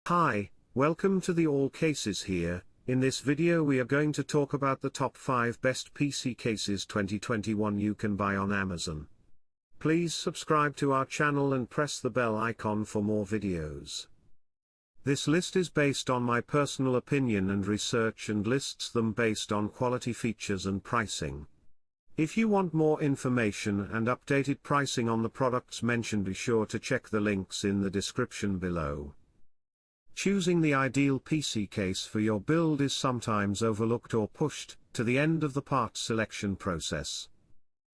Hi, welcome to the All Cases here. In this video we are going to talk about the top 5 best PC cases 2021 you can buy on Amazon. Please subscribe to our channel and press the bell icon for more videos. This list is based on my personal opinion and research and lists them based on quality, features and pricing. If you want more information and updated pricing on the products mentioned, be sure to check the links in the description below. Choosing the ideal PC case for your build is sometimes overlooked or pushed to the end of the parts selection process.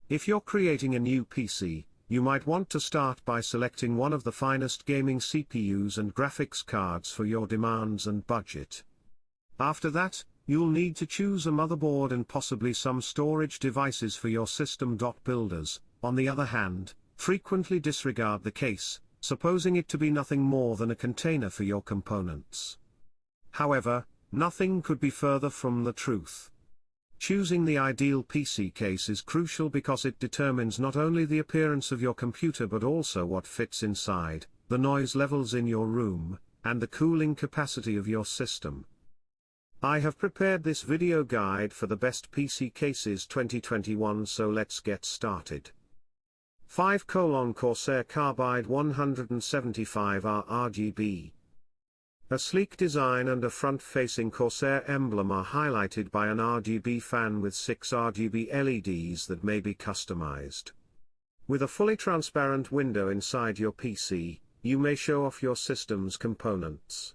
If you're creating a new PC, you might want to start by selecting one of the finest gaming CPUs and graphics cards for your demands and budget. After that, you'll need to choose a motherboard and possibly some storage devices for your system. Builders, on the other hand, frequently disregard the case, supposing it to be nothing more than a container for your components. However, nothing could be further from the truth. Choosing the ideal PC case is crucial because it determines not only the appearance of your computer but also what fits inside, the noise levels in your room, and the cooling capacity of your system. I have prepared this video guide for the best PC cases 2021, so let's get started. 5. Corsair Carbide 175R RGB. A sleek design and a front-facing Corsair emblem are highlighted by an RGB fan with 6 RGB LEDs that may be customized. With a fully transparent window inside your PC, you may show off your system's components.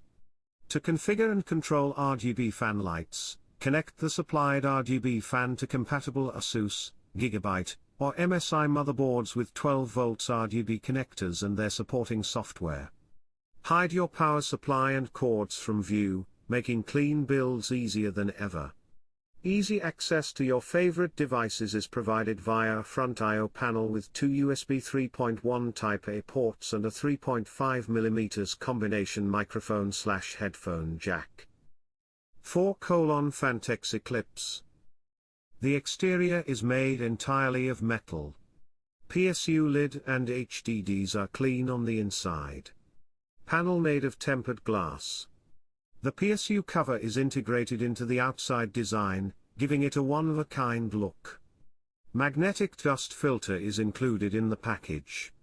To configure and control RGB fan lights, connect the supplied RGB fan to compatible ASUS, Gigabyte, or MSI motherboards with 12 volts RGB connectors and their supporting software. Hide your power supply and cords from view, making clean builds easier than ever. Easy access to your favorite devices is provided via a front I/O panel with 2 USB 3.1 Type-A ports and a 3.5mm combination microphone/headphone jack. 4. Phanteks Eclipse. The exterior is made entirely of metal. PSU lid and HDDs are clean on the inside. Panel made of tempered glass. The PSU cover is integrated into the outside design, giving it a one-of-a-kind look. Magnetic dust filter is included in the package.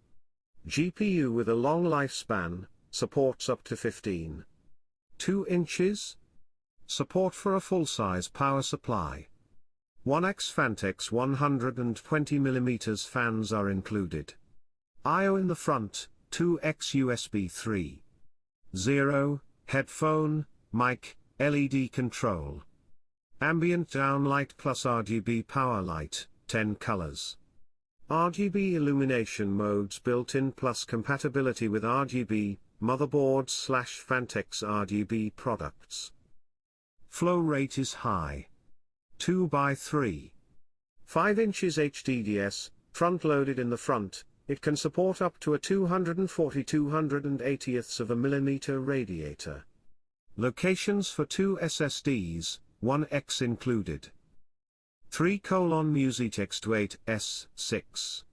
GPU with a long lifespan, supports up to 15.2 inches. Support for a full-size power supply. 1x Phanteks 120mm fans are included. I/O in the front, 2x USB 3.0, headphone, mic, LED control. Ambient downlight plus RGB power light, 10 colors. RGB illumination modes built in plus compatibility with RGB, motherboards/Phanteks RGB products. Flow rate is high. 2x3. 5 inches HDDs, front-loaded in the front, it can support up to a 240/280 radiator. Locations for 2 SSDs, 1x included. 3. Musetex 28S6.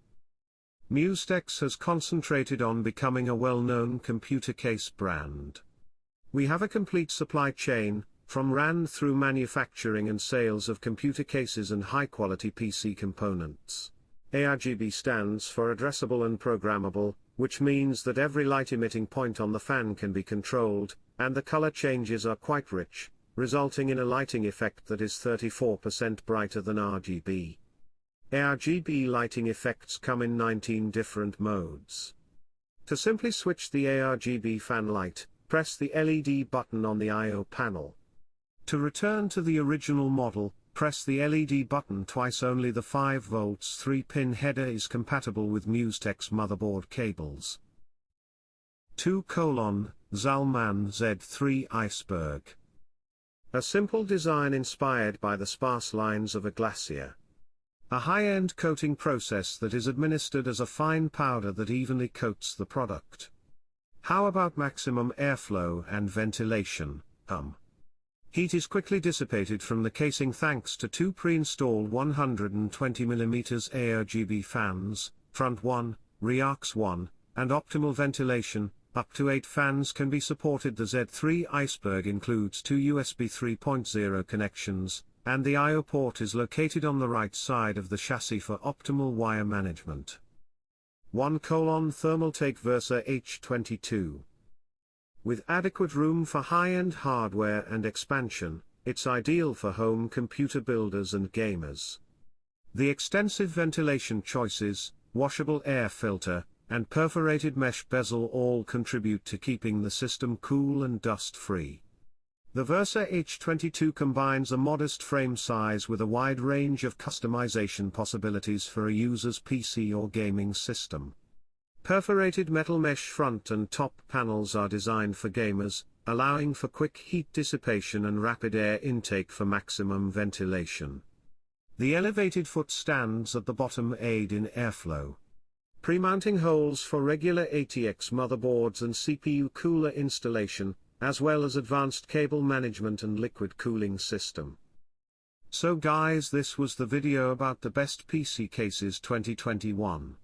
Musetex has concentrated on becoming a well-known computer case brand. We have a complete supply chain, from RAN through manufacturing and sales of computer cases and high-quality PC components. ARGB stands for addressable and programmable, which means that every light-emitting point on the fan can be controlled, and the color changes are quite rich, resulting in a lighting effect that is 34% brighter than RGB. ARGB lighting effects come in 19 different modes. To simply switch the ARGB fan light, press the LED button on the I/O panel. To return to the original model, press the LED button twice. Only the 5 volts 3-pin header is compatible with Musetex motherboard cables. 2. Zalman Z3 Iceberg. A simple design inspired by the sparse lines of a glacier. A high-end coating process that is administered as a fine powder that evenly coats the product. How about maximum airflow and ventilation? Heat is quickly dissipated from the casing thanks to 2 pre-installed 120mm ARGB fans, front 1, rear 1, and optimal ventilation, Up to 8 fans can be supported. The Z3 Iceberg includes 2 USB 3.0 connections, and the I/O port is located on the right side of the chassis for optimal wire management. 1. Thermaltake Versa H22. With adequate room for high-end hardware and expansion, it's ideal for home computer builders and gamers. The extensive ventilation choices, washable air filter, and perforated mesh bezel all contribute to keeping the system cool and dust-free. The Versa H22 combines a modest frame size with a wide range of customization possibilities for a user's PC or gaming system. Perforated metal mesh front and top panels are designed for gamers, allowing for quick heat dissipation and rapid air intake for maximum ventilation. The elevated foot stands at the bottom aid in airflow. Pre-mounting holes for regular ATX motherboards and CPU cooler installation, as well as advanced cable management and liquid cooling system. So guys, this was the video about the best PC cases 2021.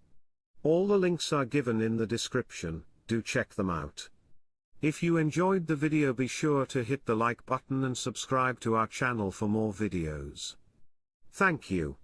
All the links are given in the description, do check them out. If you enjoyed the video, be sure to hit the like button and subscribe to our channel for more videos. Thank you.